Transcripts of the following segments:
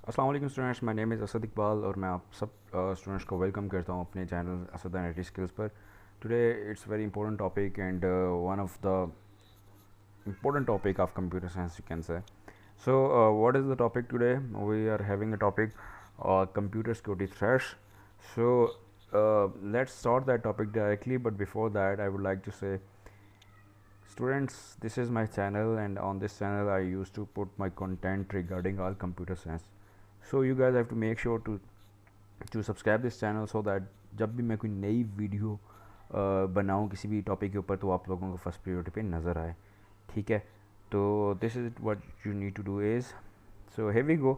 अस्सलाम वालेकुम students, my name is Asad Iqbal और मैं आप सब स्टूडेंट्स को वेलकम करता हूँ अपने channel Asad and I skills पर। Today it's very important topic and one of the important topic of computer science, you can say. So what is the topic today? We are having a topic, computer security threats. So let's start that topic directly, but before that I would like to say, students, this is my channel and on this channel I used to put my content regarding all computer science. So you guys have to make sure to subscribe this channel so that जब भी मैं कोई नई video बनाऊँ किसी भी topic के ऊपर तो आप लोगों को फर्स्ट प्रायोरिटी पे नज़र आए। ठीक है, तो this is what you need to do is, so here we go,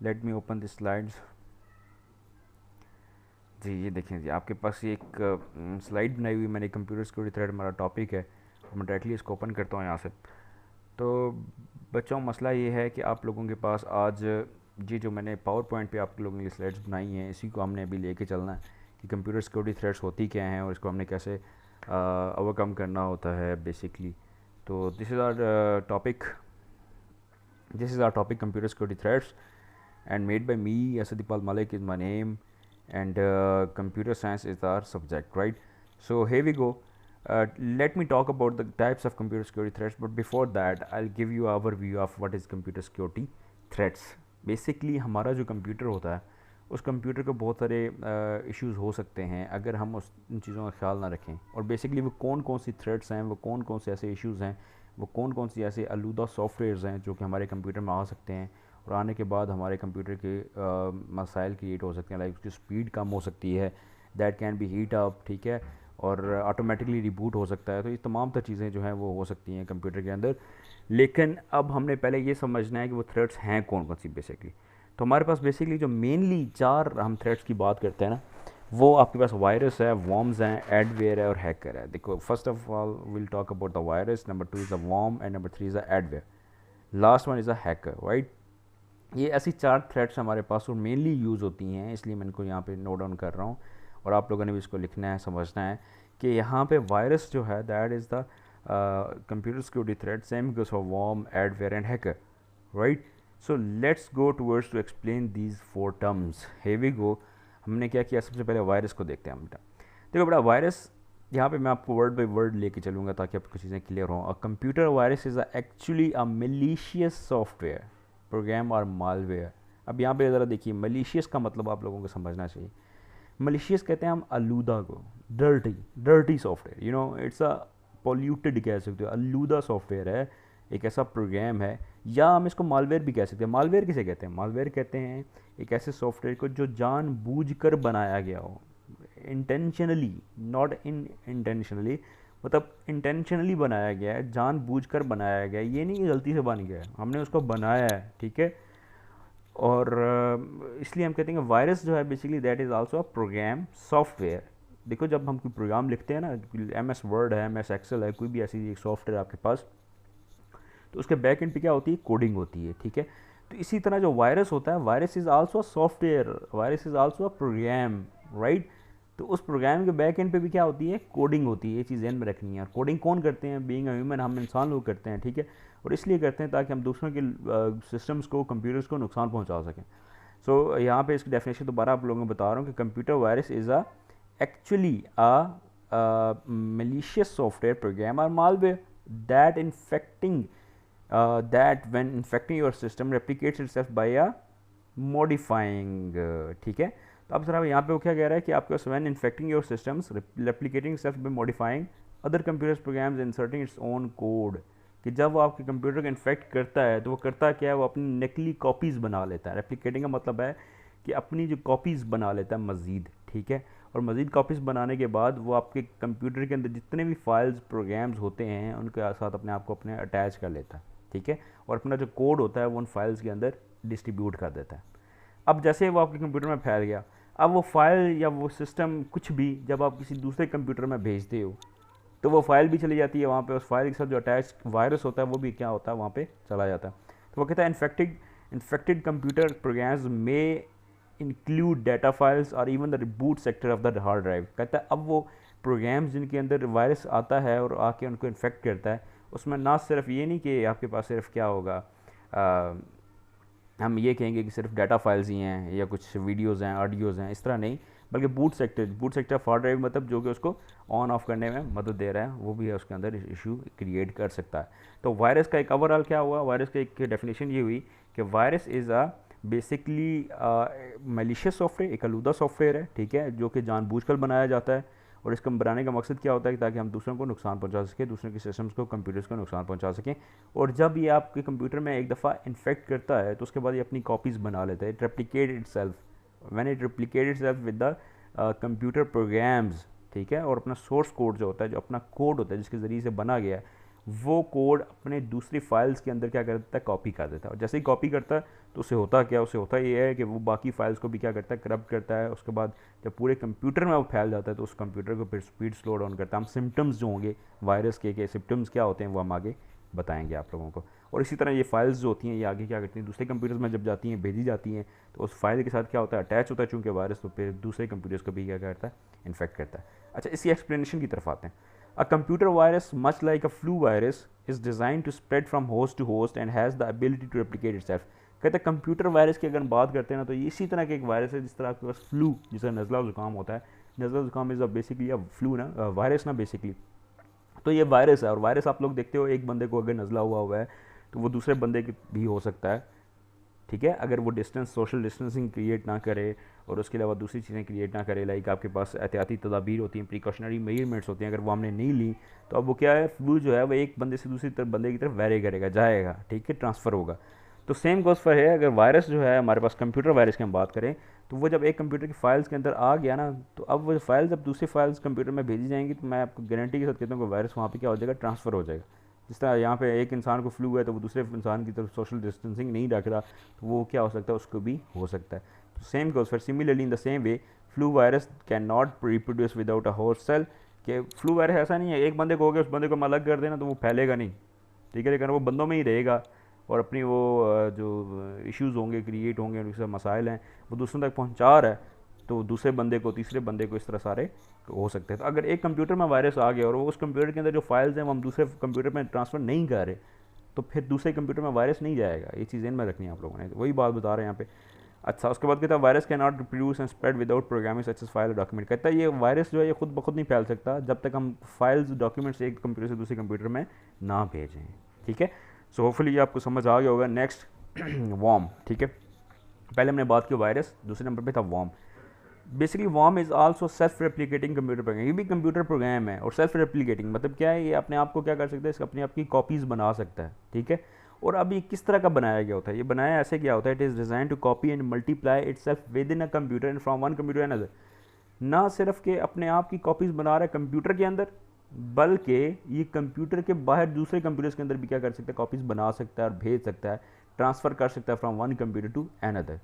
let me open this slides. जी ये देखें जी, आपके पास ये एक स्लाइड बनाई हुई मैंने, कंप्यूटर सिक्योरिटी थ्रेड हमारा टॉपिक है। मैं डायरेक्टली इसको ओपन करता हूँ यहाँ से। तो बच्चों, मसला ये है कि आप लोगों के पास आज जी जो मैंने पावर पॉइंट पे आप लोगों के लिए स्लाइड्स बनाई हैं, इसी को हमने अभी लेके चलना है कि कंप्यूटर सिक्योरिटी थ्रेट्स होती क्या हैं और इसको हमने कैसे ओवरकम करना होता है बेसिकली। तो this is our topic computer security threats and made by me. Asadipal Malik is my name, and computer science is our subject, right? So here we go. Let me talk about the types of computer security threats, but before that I'll give you our view of what is computer security threats. Basically हमारा जो computer होता है उस computer को बहुत सारे issues हो सकते हैं अगर हम उन चीज़ों का ख्याल ना रखें। और बेसिकली वो कौन कौन सी थ्रेट्स हैं, वो कौन कौन से ऐसे इश्यूज़ हैं, वो कौन कौन सी ऐसे आलूदा सॉफ्टवेयर्स हैं जो कि हमारे कंप्यूटर में आ सकते हैं और आने के बाद हमारे कंप्यूटर के मसाइल क्रिएट हो सकते हैं। लाइक उसकी स्पीड कम हो सकती है, that can be heat up, ठीक है, और ऑटोमेटिकली रिबूट हो सकता है। तो ये तमाम तर चीज़ें जो हैं वो हो सकती हैं कंप्यूटर के अंदर। लेकिन अब हमने पहले ये समझना है कि वो थ्रेट्स हैं कौन कौन सी बेसिकली। तो हमारे पास बेसिकली जो मेनली चार हम थ्रेट्स की बात करते हैं ना, वो आपके पास वायरस है, वॉर्म्स हैं, एडवेयर है और हैकर है। देखो, first of all will talk about the virus, number 2 is the worm and number 3 is the adware, last one is a hacker, right. ये ऐसी चार थ्रेड्स हमारे पास और मेनली यूज़ होती हैं, इसलिए मैं इनको यहाँ पे नोट डाउन कर रहा हूँ और आप लोगों ने भी इसको लिखना है, समझना है कि यहाँ पे वायरस जो है that is the computer security thread, same goes for worm, adware and hacker, right. So let's go towards to explain these four terms. Here we go. हमने क्या किया, सबसे पहले वायरस को देखते हैं हम बेटा। देखो बेटा, वायरस यहाँ पे मैं आपको वर्ड बाई वर्ड लेके चलूँगा ताकि आपको चीज़ें क्लियर हों। A computer virus is actually a malicious software, program और मालवेयर। अब यहाँ पे ज़रा देखिए, मलिशियस का मतलब आप लोगों को समझना चाहिए। मलिशियस कहते हैं हम आलूदा को, dirty software, you know, it's a polluted कह सकते हो, आलूदा सॉफ्टवेयर है, एक ऐसा प्रोग्राम है, या हम इसको मालवेयर भी कह सकते हैं। मालवेयर किसे कहते हैं? मालवेयर कहते हैं एक ऐसे सॉफ्टवेयर को जो जानबूझकर बनाया गया हो, इंटेंशनली, नॉट इन इंटेंशनली, मतलब इंटेंशनली बनाया गया है, जानबूझकर बनाया गया है, ये नहीं कि गलती से बन गया है, हमने उसको बनाया है, ठीक है। और इसलिए हम कहते हैं कि वायरस जो है basically that is also a program software. देखो, जब हम कोई प्रोग्राम लिखते हैं ना, एम एस वर्ड है, एम एस एक्सेल है, कोई भी ऐसी एक सॉफ्टवेयर आपके पास, तो उसके बैक एंड पे क्या होती है? कोडिंग होती है, ठीक है। तो इसी तरह जो वायरस होता है, virus is also a software, virus is also a program, right. तो उस प्रोग्राम के बैक एंड पे भी क्या होती है? कोडिंग होती है। ये चीज़ ध्यान में रखनी है। और कोडिंग कौन करते हैं? बीइंग अ ह्यूमन, हम इंसान लोग करते हैं, ठीक है। और इसलिए करते हैं ताकि हम दूसरों के सिस्टम्स को, कंप्यूटर्स को नुकसान पहुंचा सकें। सो यहाँ पे इसकी डेफिनेशन दोबारा आप लोगों को बता रहा हूँ कि computer virus is a actually a malicious software program or malware that infecting that when infecting your system replicates itself by a modifying, ठीक है। तो अब जरा यहाँ पे वो क्या कह रहा है कि आपके पास when infecting your systems replicating itself by modifying other computers programs inserting its own code, कि जब वो आपके कंप्यूटर को इन्फेक्ट करता है तो वो करता क्या है? वो अपनी नकली कॉपीज़ बना लेता है। रेप्लिकेटिंग का मतलब है कि अपनी जो कॉपीज़ बना लेता है मज़ीद, ठीक है। और मज़ीद कॉपीज़ बनाने के बाद वो आपके कंप्यूटर के अंदर जितने भी फाइल्स, प्रोग्राम्स होते हैं उनके साथ अपने आप को अपने अटैच कर लेता है, ठीक है। और अपना जो कोड होता है वो उन फाइल्स के अंदर डिस्ट्रीब्यूट कर देता है। अब जैसे वो आपके कंप्यूटर में फैल गया, अब वो फाइल या वो सिस्टम कुछ भी जब आप किसी दूसरे कंप्यूटर में भेजते हो तो वो फाइल भी चली जाती है वहाँ पे। उस फाइल के साथ जो अटैच वायरस होता है वो भी क्या होता है? वहाँ पे चला जाता है। तो वो कहता है इन्फेक्टेड कंप्यूटर प्रोग्राम्स में इंक्लूड डाटा फाइल्स और even the reboot sector of the hard drive. कहता है अब वो प्रोग्राम्स जिनके अंदर वायरस आता है और आके उनको इन्फेक्ट करता है, उसमें ना सिर्फ ये नहीं कि आपके पास सिर्फ क्या होगा, हम ये कहेंगे कि सिर्फ डाटा फाइल्स ही हैं या कुछ वीडियोज़ हैं, ऑडियोज़ हैं, इस तरह नहीं, बल्कि बूट सेक्टर फॉर ड्राइव मतलब जो कि उसको ऑन ऑफ करने में मदद दे रहा है, वो भी है उसके अंदर इशू क्रिएट कर सकता है। तो वायरस का एक ओवरऑल क्या हुआ, वायरस का एक डेफिनेशन ये हुई कि virus is a basically malicious software, एक आलूदा सॉफ्टवेयर है, ठीक है, जो कि जानबूझकर बनाया जाता है। और इसका बनाने का मकसद क्या होता है, ताकि हम दूसरों को नुकसान पहुंचा सकें, दूसरों के सिस्टम्स को, कंप्यूटर्स को नुकसान पहुंचा सकें। और जब ये आपके कंप्यूटर में एक दफ़ा इन्फेक्ट करता है तो उसके बाद ये अपनी कॉपीज़ बना लेता है, it replicate itself when it replicate itself with the computer programs, ठीक है। और अपना सोर्स कोड जो होता है, जो अपना कोड होता है जिसके ज़रिए से बना गया है, वो कोड अपने दूसरी फाइल्स के अंदर क्या करता है, कॉपी कर देता है। और जैसे ही कॉपी करता है तो उससे होता क्या, उससे होता ये है कि वो बाकी फाइल्स को भी क्या करता है, करप्ट करता है। उसके बाद जब पूरे कंप्यूटर में वो फैल जाता है तो उस कंप्यूटर को फिर स्पीड स्लो डाउन करता है। हम सिम्टम्स जो होंगे वायरस के सिम्टम्स क्या होते हैं वो हम आगे बताएंगे आप लोगों को। और इसी तरह ये फाइल्स जो होती हैं ये आगे क्या करती हैं, दूसरे कंप्यूटर्स में जब जाती हैं, भेजी जाती हैं, तो उस फाइल के साथ क्या होता है, अटैच होता है चूँकि वायरस, तो फिर दूसरे कंप्यूटर्स को भी क्या करता है, इन्फेक्ट करता है। अच्छा, इसी एक्सप्लेनेशन की तरफ आते हैं। A computer virus, much like a flu virus, is designed to spread from host to host and has the ability to replicate itself. कहते हैं कंप्यूटर वायरस की अगर हम बात करते हैं ना, तो ये इसी तरह के एक वायरस है जिस तरह आपके पास फ्लू, जिसका नज़ला ज़ुकाम होता है, नज़ला ज़ुकाम इज़ बेसिकली अ फ्लू ना, वायरस ना बेसिकली। तो ये वायरस है, और वायरस आप लोग देखते हो, एक बंदे को अगर नज़ला हुआ है तो वो दूसरे बंदे की भी हो सकता है, ठीक है, अगर वो डिस्टेंस, सोशल डिस्टेंसिंग क्रिएट ना करे और उसके अलावा दूसरी चीज़ें क्रिएट ना करे। लाइक आपके पास एहतियाती तदाबीर होती हैं, प्रिकॉशनरी मेजरमेंट्स होती हैं, अगर वो हमने नहीं ली तो अब वो क्या है, फ्लू जो है वो एक बंदे से दूसरी तरफ बंदे की तरफ वेरी करेगा, जाएगा, ठीक है, ट्रांसफ़र होगा। तो सेम गोज़ फॉर है, अगर वायरस जो है हमारे पास कंप्यूटर वायरस की हम बात करें, तो वो जब एक कंप्यूटर की फाइल्स के अंदर आ गया ना, तो अब वो फाइल्स जब दूसरी फाइल्स कंप्यूटर में भेजी जाएंगी, तो मैं आपको गारंटी के साथ कहता हूँ कि वायरस वहाँ पे क्या हो जाएगा, ट्रांसफ़र हो जाएगा। जिस तरह यहाँ पे एक इंसान को फ्लू है तो वो दूसरे इंसान की तरफ सोशल डिस्टेंसिंग नहीं रख रहा, तो वो क्या हो सकता है, उसको भी हो सकता है। तो same goes for similarly in the same way flu virus can not reproduce without a host cell. कि फ्लू वायरस ऐसा नहीं है एक बंदे को हो गया, उस बंदे को हम अलग कर देना तो वो फैलेगा नहीं, ठीक है, लेकिन वो बंदों में ही रहेगा और अपनी वो जो इश्यूज़ होंगे, क्रिएट होंगे, उनके मसाइल हैं, वो दूसरों तक पहुँचा रहा है, तो दूसरे बंदे को, तीसरे बंदे को, इस तरह सारे हो सकते हैं। तो अगर एक कंप्यूटर में वायरस आ गया और वो उस कंप्यूटर के अंदर जो फाइल्स हैं वो हम दूसरे कंप्यूटर में ट्रांसफ़र नहीं कर रहे, तो फिर दूसरे कंप्यूटर में वायरस नहीं जाएगा। ये चीज़ इन में रखनी है आप लोगों ने, तो वही बात बता रहे हैं यहाँ पे। अच्छा, उसके बाद कहता है virus can not reproduce and spread without programming such as file document. कहता है ये वायरस जो है ये खुद ब खुद नहीं फैल सकता जब तक हम फाइल्स, डॉक्यूमेंट्स एक कंप्यूटर से दूसरे कंप्यूटर में ना भेजें, ठीक है। सो होपफुली ये आपको समझ आ गया होगा। नेक्स्ट वॉर्म, ठीक है, पहले हमने बात की वायरस, दूसरे नंबर पे था worm. Basically worm is also self replicating computer program. ये भी कंप्यूटर प्रोग्राम है, और सेल्फ रेप्लिकेटिंग मतलब क्या है, ये अपने आप को क्या कर सकता है, इसका अपनी आपकी कॉपीज़ बना सकता है, ठीक है। और अब ये किस तरह का बनाया गया होता है, ये बनाया ऐसे क्या होता है, it is design to copy and multiply itself within a computer and from one computer and other. ना सिर्फ के अपने आप की कॉपीज़ बना रहा है कंप्यूटर के अंदर, बल्कि ये कंप्यूटर के बाहर दूसरे कंप्यूटर्स के अंदर भी क्या कर सकता है, कॉपीज़ बना सकता है और भेज सकता है, ट्रांसफ़र कर सकता है from one computer to another.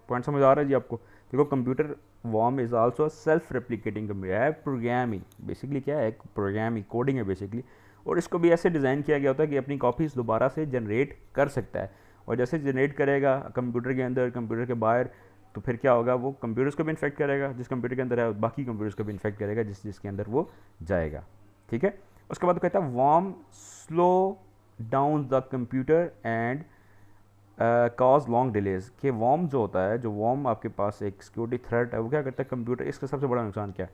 Point समझ आ रहा है जी आपको। देखो computer worm is also self replicating computer है, प्रोग्रामिंग बेसिकली क्या है, प्रोग्रामिंग कोडिंग है बेसिकली। और इसको भी ऐसे डिज़ाइन किया गया होता है कि अपनी कॉपीज़ दोबारा से जनरेट कर सकता है, और जैसे जनरेट करेगा कंप्यूटर के अंदर, कंप्यूटर के बाहर, तो फिर क्या होगा, वो कंप्यूटर्स को भी इन्फेक्ट करेगा, जिस कंप्यूटर के अंदर है बाकी कंप्यूटर्स को भी इन्फेक्ट करेगा जिसके अंदर वो जाएगा, ठीक है। उसके बाद कहता है worm slow down the computer and cause long delays. कि वॉर्म जो होता है, जो वॉर्म आपके पास एक सिक्योरिटी थ्रेट है, वो क्या करता है कंप्यूटर, इसका सबसे बड़ा नुकसान क्या है,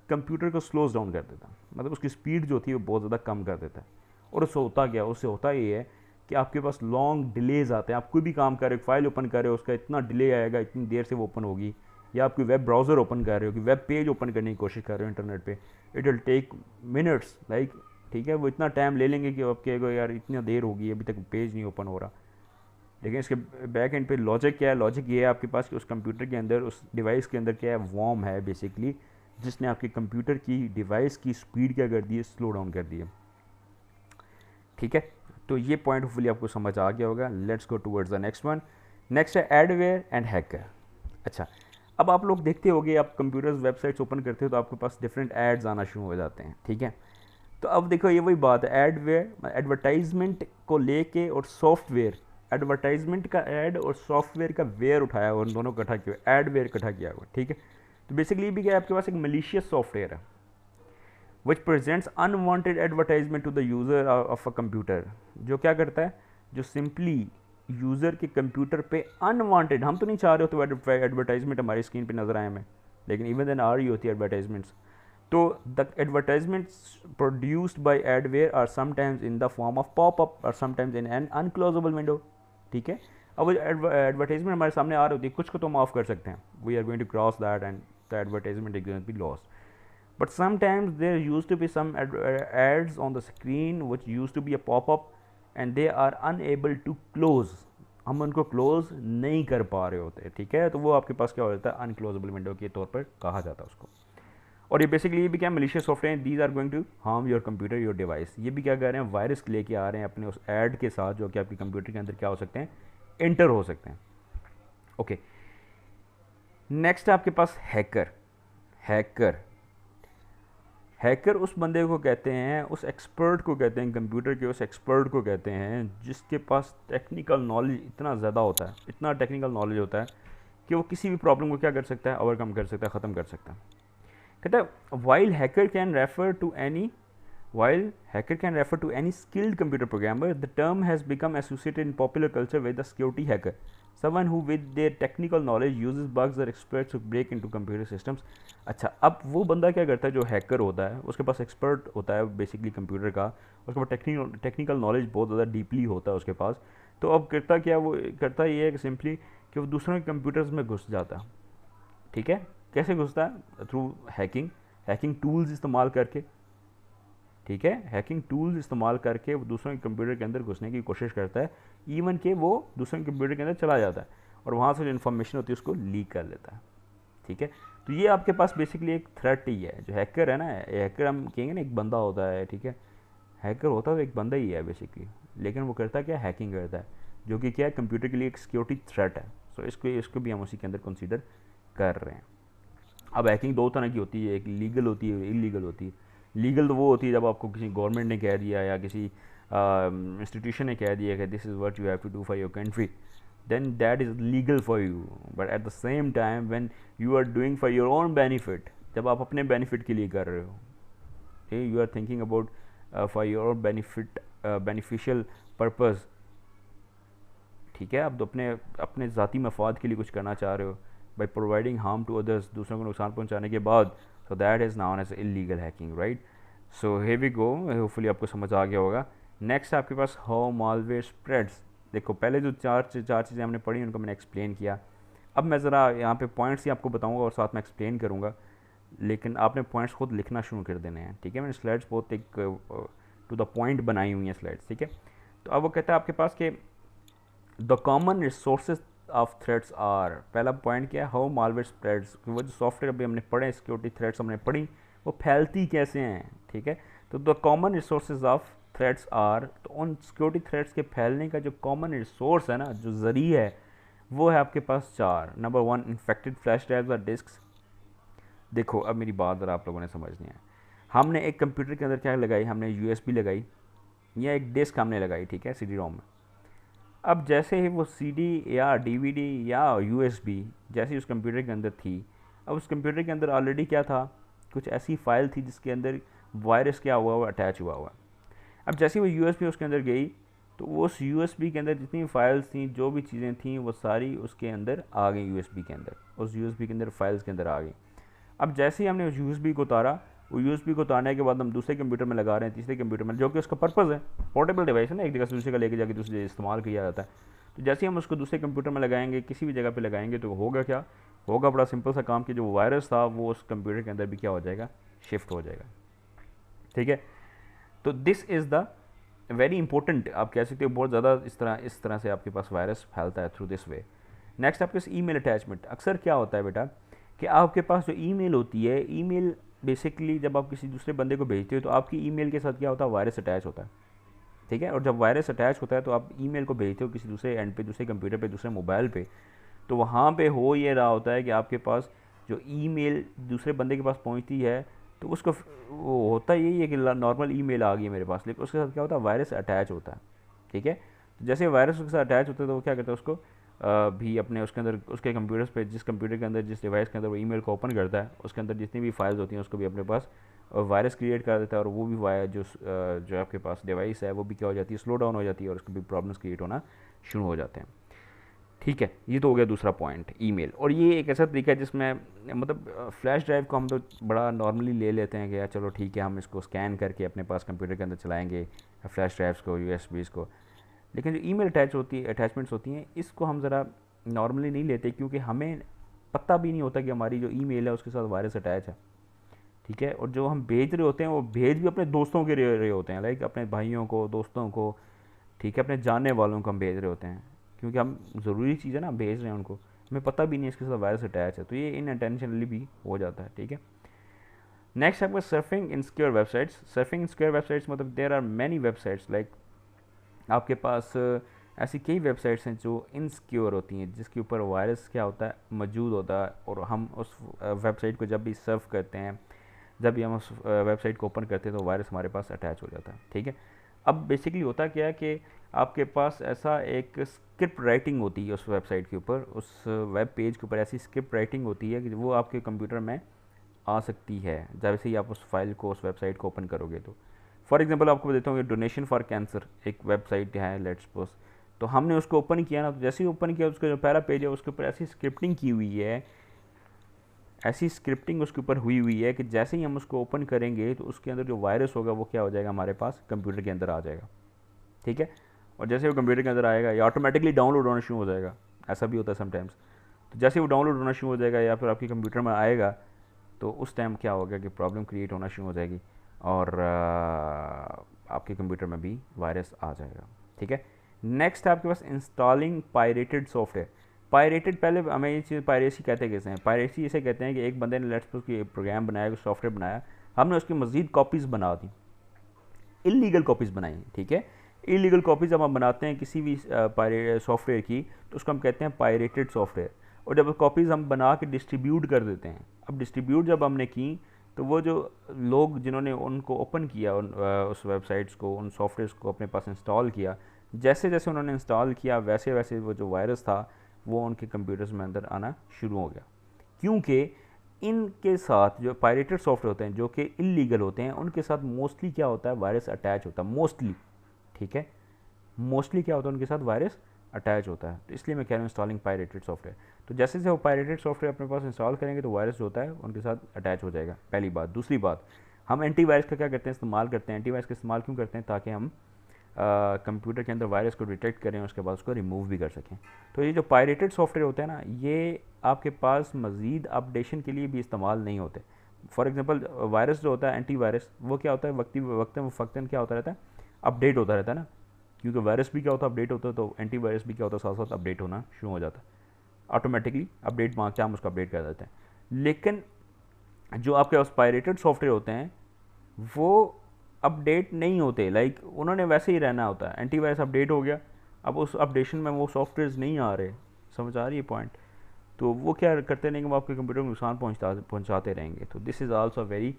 कंप्यूटर को स्लोज डाउन कर देता है, मतलब उसकी स्पीड जो थी वो बहुत ज़्यादा कम कर देता है। और उससे होता क्या, उससे होता ये है कि आपके पास लॉन्ग डिलेज आते हैं। आप कोई भी काम कर रहे हो, फाइल ओपन कर रहे हो, उसका इतना डिले आएगा, इतनी देर से वो ओपन होगी, या आप कोई वेब ब्राउज़र ओपन कर रहे हो, कि वेब पेज ओपन करने की कोशिश कर रहे हो इंटरनेट पे, it will take minutes, like, ठीक है, वो इतना टाइम ले लेंगे कि आप कहेगा यार इतनी देर होगी अभी तक पेज नहीं ओपन हो रहा। लेकिन इसके बैक एंड पे लॉजिक क्या है, लॉजिक ये है आपके पास कि उस कंप्यूटर के अंदर, उस डिवाइस के अंदर क्या है, वॉर्म है बेसिकली, जिसने आपके कंप्यूटर की, डिवाइस की स्पीड क्या कर दी है, स्लो डाउन कर दी है, ठीक है। तो ये पॉइंट होपफुली आपको समझ आ गया होगा। Let's go towards the next one. Next है एडवेयर एंड हैकर। अच्छा, अब आप लोग देखते होगे, आप कंप्यूटर्स वेबसाइट्स ओपन करते हो तो आपके पास डिफरेंट एड्स आना शुरू हो जाते हैं, ठीक है। तो अब देखो ये वही बात है, एडवेयर एडवर्टाइजमेंट को लेके, और सॉफ्टवेयर, एडवर्टाइजमेंट का एड और सॉफ्टवेयर का वेयर उठाया हुआ, उन दोनों को इकट्ठा किया, एडवेयर इकट्ठा किया हुआ, ठीक है। तो बेसिकली भी क्या है, आपके पास एक मलिशियस सॉफ्टवेयर है which presents unwanted advertisement to the user of a computer. जो क्या करता है, जो सिंपली यूज़र के कंप्यूटर पे अनवांटेड, हम तो नहीं चाह रहे हो तो एडवर्टाइजमेंट हमारी स्क्रीन पे नज़र आए हमें, लेकिन इवन देन आ रही होती है एडवर्टाइजमेंट्स। तो the advertisements produced by adware are sometimes in the form of popup और sometimes in an unclosable window, ठीक है। अब वो एडवर्टाइजमेंट हमारे सामने आ रही होती है, कुछ को तो हम ऑफ कर सकते हैं, we are going to cross that and the advertisement is going to be lost, but sometimes there used to be some ads on the screen which used to be a pop-up and they are unable to close, हम उनको close नहीं कर पा रहे होते, ठीक है। तो वो आपके पास क्या हो जाता है, अनक्लोजेबल विंडो के तौर पर कहा जाता है उसको। और ये बेसिकली ये भी क्या, malicious software, these are going to harm your computer your device, ये भी क्या कर रहे हैं, वायरस लेके आ रहे हैं अपने उस ऐड के साथ जो कि आपके कंप्यूटर के अंदर क्या हो सकते हैं, एंटर हो सकते हैं। ओके, नेक्स्ट आपके पास हैकर। हैकर उस बंदे को कहते हैं, उस एक्सपर्ट को कहते हैं, कंप्यूटर के उस एक्सपर्ट को कहते हैं जिसके पास टेक्निकल नॉलेज इतना ज़्यादा होता है, इतना टेक्निकल नॉलेज होता है कि वो किसी भी प्रॉब्लम को क्या कर सकता है, ओवरकम कर सकता है, ख़त्म कर सकता है। कहता है while hacker can refer to any skilled computer programmer, the term has become associated in popular culture with the security hacker, someone who with their technical knowledge uses bugs or exploits to break into computer systems। अच्छा, अब वो बंदा क्या करता है जो hacker होता है, उसके पास एक्सपर्ट होता है बेसिकली कंप्यूटर का, उसके पास टेक्निकल नॉलेज बहुत ज़्यादा डीपली होता है उसके पास। तो अब करता क्या, वो करता ये है कि सिंपली कि वो दूसरों के कंप्यूटर्स में घुस जाता है, ठीक है। कैसे घुसता है, थ्रू हैकिंग टूल्स इस्तेमाल करके, ठीक है। हैकिंग टूल्स इस्तेमाल करके वो दूसरों के कंप्यूटर के अंदर घुसने की कोशिश करता है, इवन कि वो दूसरों के कंप्यूटर के अंदर चला जाता है और वहाँ से जो इन्फॉर्मेशन होती है उसको लीक कर लेता है, ठीक है। तो ये आपके पास बेसिकली एक थ्रेट ही है। जो हैकर है ना, हैकर हम कहेंगे ना एक बंदा होता है, ठीक है, हैकर होता है तो एक बंदा ही है बेसिकली, लेकिन वो करता क्या, हैकिंग करता है, जो कि क्या है, कंप्यूटर के लिए एक सिक्योरिटी थ्रेट है। सो इसको भी हम उसी के अंदर कंसीडर कर रहे हैं। अब हैकिंग दो तरह की होती है, एक लीगल होती है, इलीगल होती है। लीगल तो वो होती है जब आपको किसी गवर्नमेंट ने कह दिया या किसी इंस्टीट्यूशन ने कह दिया कि this is what you have to do for your country, then that is legal for you, but at the same time when you are doing for your own benefit, जब आप अपने बेनिफिट के लिए कर रहे हो, okay, you are thinking about for your benefit, beneficial purpose, ठीक है, आप तो अपने ज़ाती मफाद के लिए कुछ करना चाह रहे हो by providing harm to others, दूसरों को नुकसान पहुंचाने के बाद, so that is known as illegal hacking, right? So here we go, hopefully आपको समझ आ गया होगा। नेक्स्ट आपके पास how malware spreads। देखो पहले जो चार चीज़ें हमने पढ़ी उनको मैंने एक्सप्लेन किया। अब मैं ज़रा यहाँ पे पॉइंट्स ही आपको बताऊँगा और साथ में एक्सप्लेन करूँगा, लेकिन आपने पॉइंट्स खुद लिखना शुरू कर देने हैं, ठीक है। मैंने स्लाइड्स बहुत एक टू द पॉइंट बनाई हुई हैं स्लाइड्स, ठीक है। तो अब वो कहता है आपके पास कि the common resources of threads are, पहला पॉइंट क्या है, हाउ मालवेयर स्प्रेड्स। वो जो सॉफ्टवेयर अभी हमने पढ़े, सिक्योरिटी थ्रेड्स हमने पढ़ी, वो फैलती कैसे हैं, ठीक है। तो the common resources of threads are, तो उन सिक्योरिटी थ्रेड्स के फैलने का जो कॉमन रिसोर्स है ना, जो ज़रिया है, वो है आपके पास चार। नंबर 1, इन्फेक्टेड फ्लैश ड्राइव्स और डिस्क्स। देखो अब मेरी बात ज़रा आप लोगों ने समझनी है। हमने एक कंप्यूटर के अंदर क्या लगाई, हमने USB लगाई या एक डिस्क हमने लगाई, ठीक है, CD-ROM में। अब जैसे ही वो CD या DVD या USB जैसे ही उस कंप्यूटर के अंदर थी, अब उस कंप्यूटर के अंदर ऑलरेडी क्या था, कुछ ऐसी फाइल थी जिसके अंदर वायरस क्या हुआ अटैच हुआ हुआ। अब जैसे वो USB उसके अंदर गई, तो उस USB के अंदर जितनी फाइल्स थी, जो भी चीज़ें थी, वो सारी उसके अंदर आ गई, USB के अंदर, उस USB के अंदर फाइल्स के अंदर आ गई। अब जैसे ही हमने उस USB को उतारा, वो USB को उतारने के बाद हम दूसरे कंप्यूटर में लगा रहे हैं, तीसरे कंप्यूटर में, जो कि उसका पर्पज़ है, पोर्टेबल डिवाइस है ना, एक जगह से दूसरे का लेके जाके दूसरी जगह इस्तेमाल किया जाता है। तो जैसे ही हम उसको दूसरे कंप्यूटर में लगाएंगे, किसी भी जगह पे लगाएंगे, तो होगा क्या, होगा बड़ा सिंपल सा काम कि जो वायरस था वो उस कंप्यूटर के अंदर भी क्या हो जाएगा, शिफ्ट हो जाएगा, ठीक है। तो this is the very important, आप कह सकते हो बहुत ज़्यादा इस तरह से आपके पास वायरस फैलता है थ्रू दिस वे। नेक्स्ट आपके पास ईमेल अटैचमेंट। अक्सर क्या होता है बेटा कि आपके पास जो ईमेल होती है, ईमेल बेसिकली जब आप किसी दूसरे बंदे को भेजते हो तो आपकी ईमेल के साथ क्या होता है, वायरस अटैच होता है, ठीक है। और जब वायरस अटैच होता है तो आप ईमेल को भेजते हो किसी दूसरे एंड पे, दूसरे कंप्यूटर पे, दूसरे मोबाइल पे, तो वहाँ पे हो ये रहा होता है कि आपके पास जो ईमेल दूसरे बंदे के पास पहुँचती है, तो उसको वो होता यही है कि नॉर्मल ईमेल आ गई है मेरे पास, लेकिन उसके साथ क्या होता है, वायरस अटैच होता है, ठीक है। तो जैसे वायरस उसके साथ अटैच होता है तो वो क्या करता है, उसको भी अपने उसके अंदर, उसके कंप्यूटर्स पे, जिस कंप्यूटर के अंदर, जिस डिवाइस के अंदर वो ईमेल को ओपन करता है, उसके अंदर जितनी भी फाइल्स होती हैं उसको भी अपने पास वायरस क्रिएट कर देता है, और वो भी जो आपके पास डिवाइस है वो भी क्या हो जाती है, स्लो डाउन हो जाती है, और उसको भी प्रॉब्लम्स क्रिएट होना शुरू हो जाते हैं। ठीक है, ये तो हो गया दूसरा पॉइंट, ईमेल। और ये एक ऐसा तरीका है जिसमें मतलब फ्लैश ड्राइव को हम तो बड़ा नॉर्मली ले लेते हैं कि यार चलो ठीक है, हम इसको स्कैन करके अपने पास कंप्यूटर के अंदर चलाएंगे फ्लैश ड्राइव्स को, यूएसबीज़ को। लेकिन जो ईमेल अटैचमेंट्स होती हैं, इसको हम ज़रा नॉर्मली नहीं लेते, क्योंकि हमें पता भी नहीं होता कि हमारी जो ईमेल है उसके साथ वायरस अटैच है। ठीक है, और जो हम भेज रहे होते हैं वो भेज भी अपने दोस्तों के रहे होते हैं, लाइक अपने भाइयों को, दोस्तों को, ठीक है, अपने जानने वालों को हम भेज रहे होते हैं, क्योंकि हम ज़रूरी चीज़ है ना भेज रहे हैं उनको, हमें पता भी नहीं इसके साथ वायरस अटैच है, तो ये इनअटेंशनली भी हो जाता है। ठीक है, नेक्स्ट आपका surfing insecure websites. Surfing insecure websites मतलब there are many websites, like आपके पास ऐसी कई वेबसाइट्स हैं जो इनसिक्योर होती हैं, जिसके ऊपर वायरस क्या होता है मौजूद होता है, और हम उस वेबसाइट को जब भी सर्फ करते हैं, जब भी हम उस वेबसाइट को ओपन करते हैं, तो वायरस हमारे पास अटैच हो जाता है। ठीक है, अब बेसिकली होता क्या है कि आपके पास ऐसा एक स्क्रिप्ट राइटिंग होती है उस वेबसाइट के ऊपर, उस वेब पेज के ऊपर ऐसी स्क्रिप्ट राइटिंग होती है कि वो आपके कंप्यूटर में आ सकती है जैसे ही आप उस फाइल को, उस वेबसाइट को ओपन करोगे। तो फॉर एग्जांपल आपको देता हूँ, डोनेशन फॉर कैंसर एक वेबसाइट है, लेट्स सपोज। तो हमने उसको ओपन किया ना, तो जैसे ही ओपन किया उसका जो पहला पेज है उसके ऊपर ऐसी स्क्रिप्टिंग की हुई है, ऐसी स्क्रिप्टिंग उसके ऊपर हुई हुई है कि जैसे ही हम उसको ओपन करेंगे तो उसके अंदर जो वायरस होगा वो क्या हो जाएगा, हमारे पास कंप्यूटर के अंदर आ जाएगा। ठीक है, और जैसे वो कंप्यूटर के अंदर आएगा या ऑटोमेटिकली डाउनलोड होना शुरू हो जाएगा, ऐसा भी होता है समटाइम्स। तो जैसे वो डाउनलोड होना शुरू हो जाएगा या फिर आपके कंप्यूटर में आएगा, तो उस टाइम क्या होगा कि प्रॉब्लम क्रिएट होना शुरू हो जाएगी, और आपके कंप्यूटर में भी वायरस आ जाएगा। ठीक है, नेक्स्ट है आपके पास इंस्टॉलिंग पायरेटेड सॉफ्टवेयर। पायरेटेड, पहले हमें ये चीज़ पायरेसी कहते कैसे हैं? पायरेसी इसे कहते हैं कि एक बंदे ने लेट्स सपोज की प्रोग्राम बनाया, सॉफ्टवेयर बनाया, हमने उसकी मज़ीद कॉपीज़ बना दी, इलीगल कॉपीज़ बनाई। ठीक है, इलीगल कॉपीज़ जब हम बनाते हैं किसी भी सॉफ्टवेयर की, तो उसको हम कहते हैं पायरेटेड सॉफ्टवेयर। और जब कॉपीज़ हम बना के डिस्ट्रीब्यूट कर देते हैं, अब डिस्ट्रीब्यूट जब हमने की, तो वो जो लोग जिन्होंने उनको ओपन किया उस वेबसाइट्स को, उन सॉफ्टवेयर्स को अपने पास इंस्टॉल किया, जैसे जैसे उन्होंने इंस्टॉल किया वैसे वैसे वो जो वायरस था वो उनके कंप्यूटर्स में अंदर आना शुरू हो गया। क्योंकि इनके साथ जो पायरेटेड सॉफ्टवेयर होते हैं जो कि इलीगल होते हैं, उनके साथ मोस्टली क्या होता है, वायरस अटैच होता है मोस्टली। ठीक है, मोस्टली क्या होता है, उनके साथ वायरस अटैच होता है। तो इसलिए मैं कह रहा हूँ इंस्टॉलिंग पायरेटेड सॉफ्टवेयर। तो जैसे जैसे वो पायरेटेड सॉफ्टवेयर अपने पास इंस्टॉल करेंगे तो वायरस जो होता है उनके साथ अटैच हो जाएगा, पहली बात। दूसरी बात, हम एंटीवायरस का क्या करते हैं, इस्तेमाल करते हैं। एंटीवायरस का इस्तेमाल क्यों करते हैं? ताकि हम कंप्यूटर के अंदर वायरस को डिटेक्ट करें, उसके बाद उसको रिमूव भी कर सकें। तो ये जो पायरेटेड सॉफ्टवेयर होते हैं ना, ये आपके पास मज़ीद अपडेशन के लिए भी इस्तेमाल नहीं होते। फॉर एग्जांपल वायरस जो होता है, एंटीवायरस, वो क्या होता है, वक्तन क्या होता रहता है, अपडेट होता रहता है ना, क्योंकि वायरस भी क्या होता है, अपडेट होता है, तो एंटीवायरस भी क्या होता है, साथ साथ अपडेट होना शुरू हो जाता है, ऑटोमेटिकली अपडेट मांग के हम उसको अपडेट कर देते हैं। लेकिन जो आपके पास पायरेटेड सॉफ्टवेयर होते हैं वो अपडेट नहीं होते, लाइक उन्होंने वैसे ही रहना होता है। एंटीवायरस अपडेट हो गया, अब उस अपडेशन में वो सॉफ्टवेयर नहीं आ रहे, समझ आ रही है पॉइंट? तो वो क्या करते रहेंगे, वो आपके कंप्यूटर को नुकसान पहुंचाते रहेंगे। तो this is also very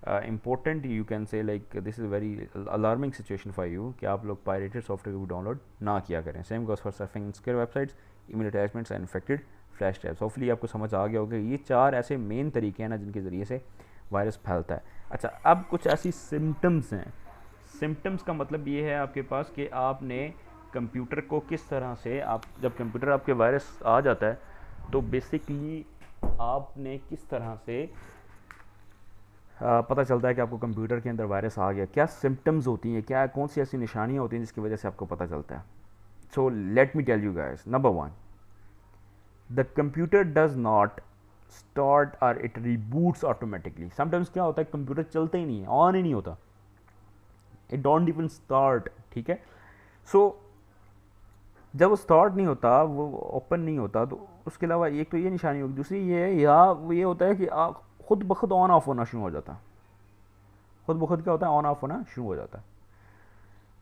important, you can say like this is very alarming situation for you कि आप लोग पायरेटेड सॉफ्टवेयर को डाउनलोड ना किया करें। Same goes for surfing secure websites, email attachments and infected flash drives. Hopefully आपको समझ आ गया होगा। ये 4 ऐसे मेन तरीके हैं ना जिनके ज़रिए से वायरस फैलता है। अच्छा, अब कुछ ऐसी सिम्टम्स हैं। सिम्टम्स का मतलब ये है आपके पास कि आपने कंप्यूटर को किस तरह से, आप जब कंप्यूटर आपके वायरस आ जाता है तो बेसिकली आपने किस तरह से पता चलता है कि आपको कंप्यूटर के अंदर वायरस आ गया, क्या सिम्टम्स होती हैं, क्या कौन सी ऐसी निशानियाँ होती हैं जिसकी वजह से आपको पता चलता है। So let me tell you guys, number 1, the computer does not start or it reboots automatically. Sometimes क्या होता है, कंप्यूटर चलता ही नहीं है, ऑन ही नहीं होता, इट डोंट इवन स्टार्ट। ठीक है, सो जब वो स्टार्ट नहीं होता, वो ओपन नहीं होता, तो उसके अलावा एक तो ये निशानी होगी, दूसरी ये है, या वो ये होता है कि खुद ब खुद ऑन ऑफ होना शुरू हो जाता है। खुद ब खुद क्या होता है, ऑन ऑफ होना शुरू हो जाता है।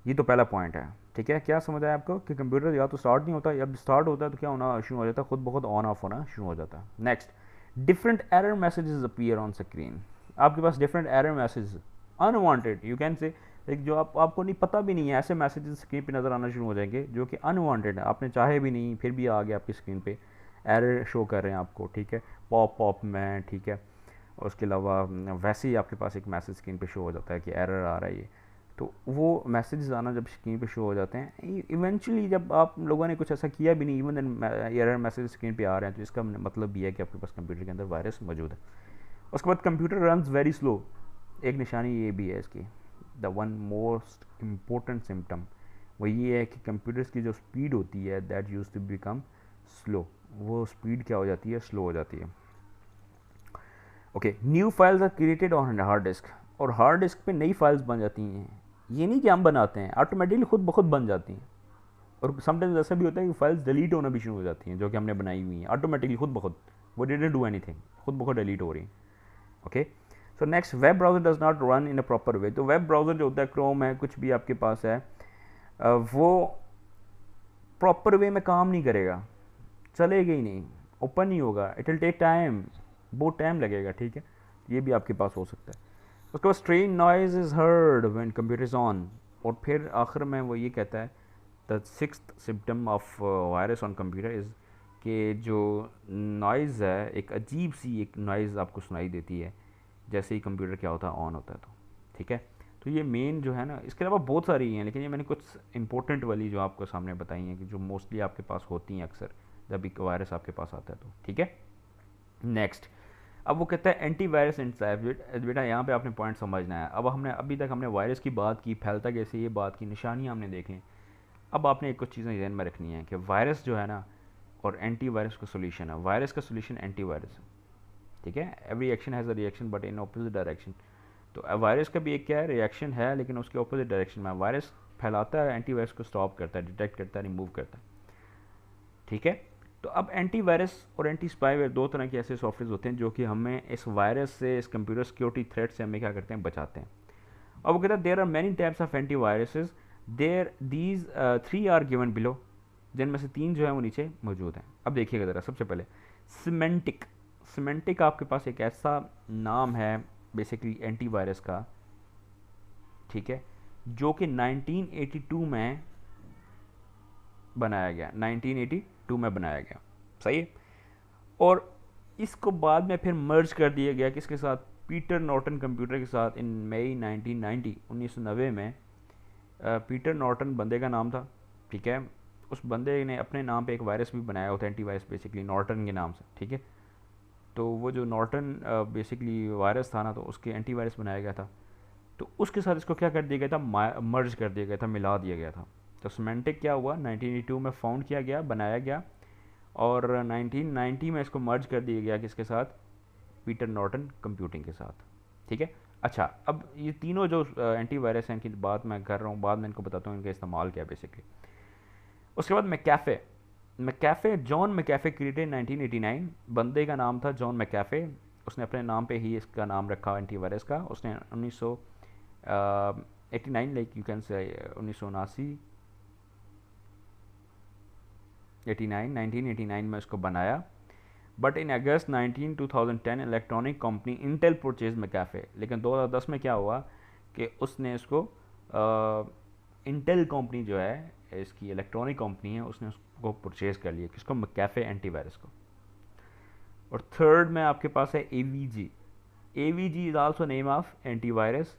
ये तो पहला पॉइंट है। ठीक है, क्या समझ आया आपको कि कंप्यूटर या तो स्टार्ट नहीं होता, या स्टार्ट होता है तो क्या होना शुरू हो जाता है, खुद ब खुद ऑन ऑफ होना शुरू हो जाता है। Next, different error messages appear on screen. आपके पास different error message unwanted, you can say, like जो आपको नहीं पता भी नहीं है, ऐसे मैसेजेस स्क्रीन पे नज़र आना शुरू हो जाएंगे जो कि अनवांटेड है, आपने चाहे भी नहीं, फिर भी आ गया आपकी स्क्रीन पे, एरर शो कर रहे हैं आपको। ठीक है, पॉप में। ठीक है, और उसके अलावा वैसे ही आपके पास एक मैसेज स्क्रीन पे शो हो जाता है कि एरर आ रहा है ये। तो वो मैसेजेस आना जब स्क्रीन पे शो हो जाते हैं, इवेंचुअली जब आप लोगों ने कुछ ऐसा किया भी नहीं, even then error message screen पे आ रहे हैं, तो इसका मतलब भी है कि आपके पास कंप्यूटर के अंदर वायरस मौजूद है। उसके बाद कंप्यूटर रन्स वेरी स्लो, एक निशानी ये भी है इसकी। The one most important symptom वो ये है कि कंप्यूटर्स की जो स्पीड होती है that use to become slow, वो स्पीड क्या हो जाती है, स्लो हो जाती है। Okay, new files are created on hard disk, और हार्ड डिस्क पे नई फाइल्स बन जाती हैं। ये नहीं कि हम बनाते हैं, ऑटोमेटिकली खुद ब खुद बन जाती हैं। और समटाइम्स ऐसा भी होता है कि फाइल्स डिलीट होना भी शुरू हो जाती हैं जो कि हमने बनाई हुई हैं ऑटोमेटिकली खुद ब खुद, वो डिडंट डू एनीथिंग, खुद ब खुद डिलीट हो रही हैं। Okay, so next, web browser does not run in a proper way. तो वेब ब्राउजर जो होता है, क्रोम है, कुछ भी आपके पास है, वो प्रॉपर वे में काम नहीं करेगा, चलेगा ही नहीं, ओपन नहीं होगा, इट विल टेक टाइम, बहुत टाइम लगेगा, ठीक है, ये भी आपके पास हो सकता है। उसके बाद strain noise is heard when computer is on, और फिर आखिर में वो ये कहता है the sixth symptom of virus on computer is कि जो नॉइज़ है, एक अजीब सी एक नॉइज़ आपको सुनाई देती है जैसे ही कंप्यूटर क्या होता है, ऑन होता है, तो ठीक है। तो ये मेन जो है ना, इसके अलावा बहुत सारी हैं, लेकिन ये मैंने कुछ इंपॉर्टेंट वाली जो आपको सामने बताई हैं कि जो मोस्टली आपके पास होती हैं अक्सर जब एक वायरस आपके पास आता है, तो ठीक है। नेक्स्ट, अब वो कहता है एंटी वायरस इंसाइड। बेटा यहाँ पे आपने पॉइंट समझना है। अब हमने अभी तक हमने वायरस की बात की, फैलता कैसे, ये बात की, निशानियाँ हमने देख ली। अब आपने एक कुछ चीज़ें ध्यान में रखनी है कि वायरस जो है ना और एंटी वायरस का सोल्यूशन है। वायरस का सोल्यूशन एंटी वायरस है, ठीक है। Every action has a reaction but in opposite direction. तो वायरस का भी एक क्या है, रिएक्शन है, लेकिन उसके ऑपोजिट डायरेक्शन में। वायरस फैलाता है, एंटी वायरस को स्टॉप करता है, डिटेक्ट करता है, रिमूव करता है, ठीक है। तो अब एंटीवायरस और एंटी स्पाईवेयर दो तरह के ऐसे सॉफ्टवेयर होते हैं जो कि हमें इस वायरस से, इस कंप्यूटर सिक्योरिटी थ्रेट से हमें क्या करते हैं, बचाते हैं। अब वो कहता है there are many types of antiviruses, there these 3 are given below, जिनमें से 3 जो है वो नीचे मौजूद हैं। अब देखिएगा ज़रा, सबसे पहले सिमेंटिक। सिमेंटिक आपके पास एक ऐसा नाम है बेसिकली एंटी वायरस का, ठीक है, जो कि 1982 में बनाया गया, 1982 में बनाया गया, सही है। और इसको बाद में फिर मर्ज कर दिया गया किसके साथ, पीटर नॉर्टन कंप्यूटर के साथ, इन मई 1990, 1990 में। पीटर नॉर्टन बंदे का नाम था, ठीक है। उस बंदे ने अपने नाम पे एक वायरस भी बनाया होता है, एंटीवायरस बेसिकली नॉर्टन के नाम से, ठीक है। तो वो जो नॉर्टन बेसिकली वायरस था ना, तो उसके एंटीवायरस बनाया गया था। तो उसके साथ इसको क्या कर दिया गया था, मर्ज कर दिया गया था, मिला दिया गया था। तो सिमेंटिक क्या हुआ, 1982 में फाउंड किया गया, बनाया गया, और 1990 में इसको मर्ज कर दिया गया किसके साथ, पीटर नॉर्टन कंप्यूटिंग के साथ, ठीक है। अच्छा, अब ये तीनों जो एंटीवायरस हैं इनकी बात मैं कर रहा हूँ, बाद में इनको बताता हूँ इनका इस्तेमाल क्या है बेसिकली। उसके बाद मैकैफ़े जॉन मैकैफ़े क्रिएटेड 1989, बंदे का नाम था जॉन मैकैफ़े, उसने अपने नाम पे ही इसका नाम रखा एंटीवायरस का। उसने 1989 लाइक यू कैन से 1989 में इसको बनाया। But in August 2010 electronic company Intel purchase McAfee, लेकिन 2010 में क्या हुआ कि उसने इसको इंटेल कंपनी जो है, इसकी इलेक्ट्रॉनिक कंपनी है, उसने उसको परचेज़ कर लिया, किसको, मैकैफ़े एंटीवायरस को। और थर्ड में आपके पास है AVG। AVG is also name of antivirus.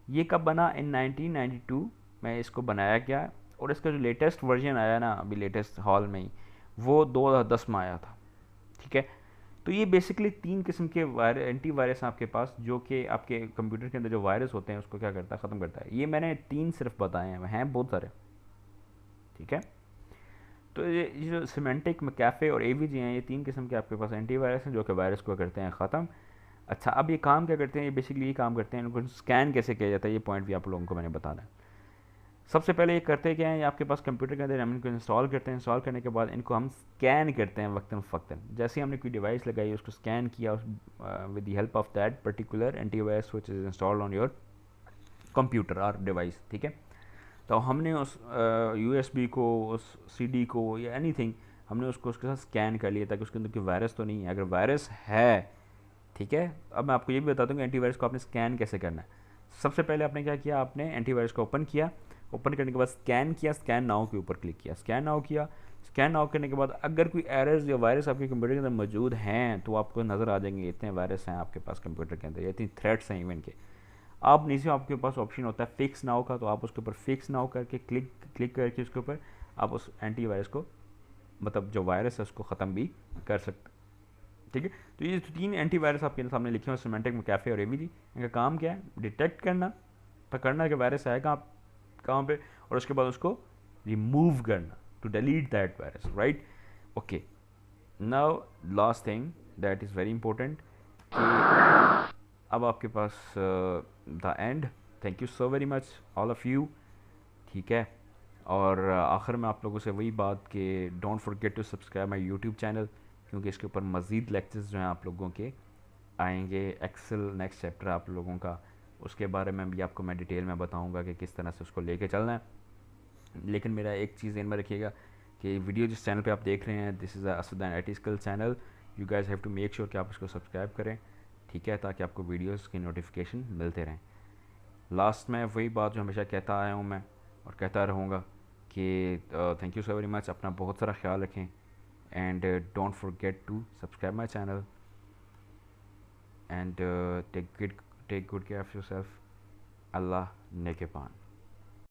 ये कब बना, इन 1992 में इसको बनाया गया, और इसका जो लेटेस्ट वर्जन आया ना अभी लेटेस्ट हॉल में ही, वो 2010 में आया था, ठीक है। तो ये बेसिकली 3 किस्म के एंटीवायरस हैं आपके पास, जो कि आपके कंप्यूटर के अंदर जो वायरस होते हैं उसको क्या करता है, ख़त्म करता है। ये मैंने 3 सिर्फ बताए हैं बहुत सारे, ठीक है। तो ये जो सिमेंटिक, मैकैफ़े और AVG हैं, ये 3 किस्म के आपके पास एंटीवायरस हैं जो कि वायरस को करते हैं ख़त्म। अच्छा, अब ये काम क्या करते हैं, ये बेसिकली ये काम करते हैं, इनको स्कैन कैसे किया जाता है, ये पॉइंट भी आप लोगों को मैंने बताना है। सबसे पहले ये करते क्या हैं, ये आपके पास कंप्यूटर के अंदर हम इनको इंस्टॉल करते हैं। इंस्टॉल करने के बाद इनको हम स्कैन करते हैं वक्तन फ़क्तन। जैसे ही हमने कोई डिवाइस लगाई, उसको स्कैन किया with the help of that particular antivirus which is installed on your computer और डिवाइस, ठीक है। तो हमने उस USB को, उस CD को या एनीथिंग, हमने उसको उसके साथ स्कैन कर लिया ताकि उसके अंदर कोई वायरस तो नहीं है। अगर वायरस है, ठीक है, अब मैं आपको ये भी बताता हूँ कि एंटीवायरस को आपने स्कैन कैसे करना है। सबसे पहले आपने क्या किया, आपने एंटीवायरस को ओपन किया, ओपन करने के बाद स्कैन किया, स्कैन नाउ के ऊपर क्लिक किया, स्कैन नाउ किया। स्कैन नाउ करने के बाद अगर कोई एरर्स या वायरस आपके कंप्यूटर के अंदर मौजूद हैं तो आपको नज़र आ जाएंगे, इतने वायरस हैं आपके पास कंप्यूटर के अंदर, या इतनी थ्रेट्स हैं इवन के। आप नीचे आपके पास ऑप्शन होता है फिक्स नाउ का, तो आप उसके ऊपर फिक्स नाउ करके क्लिक करके उसके ऊपर आप उस एंटीवायरस को, मतलब जो वायरस है उसको ख़त्म भी कर सकते। ठीक है, तो ये 3 एंटीवायरस आपके सामने लिखे हुए सिमेंटिक, मैकेफे और एवीजी। इनका काम क्या है? डिटेक्ट करना, पकड़ना कि वायरस है कहाँ कहाँ पे, और उसके बाद उसको रिमूव करना, to delete that virus, right. Okay, now last thing that is very important कि अब आपके पास the end. Thank you so very much all of you. ठीक है, और आखिर में आप लोगों से वही बात कि don't forget to subscribe my YouTube channel, क्योंकि इसके ऊपर मज़ीद लेक्चर्स जो हैं आप लोगों के आएंगे। एक्सेल नेक्स्ट चैप्टर आप लोगों का, उसके बारे में भी आपको मैं डिटेल में बताऊंगा कि किस तरह से उसको लेके चलना है। लेकिन मेरा एक चीज़ इन में रखिएगा कि वीडियो जिस चैनल पे आप देख रहे हैं, this is Asuddin IT skill channel, you guys have to make sure कि आप उसको सब्सक्राइब करें, ठीक है, ताकि आपको वीडियोस की नोटिफिकेशन मिलते रहें। लास्ट में वही बात जो हमेशा कहता आया हूँ मैं और कहता रहूँगा कि thank you so very much, अपना बहुत सारा ख्याल रखें, and don't forget to subscribe my channel, and take good care of yourself. Allah नेगेबान।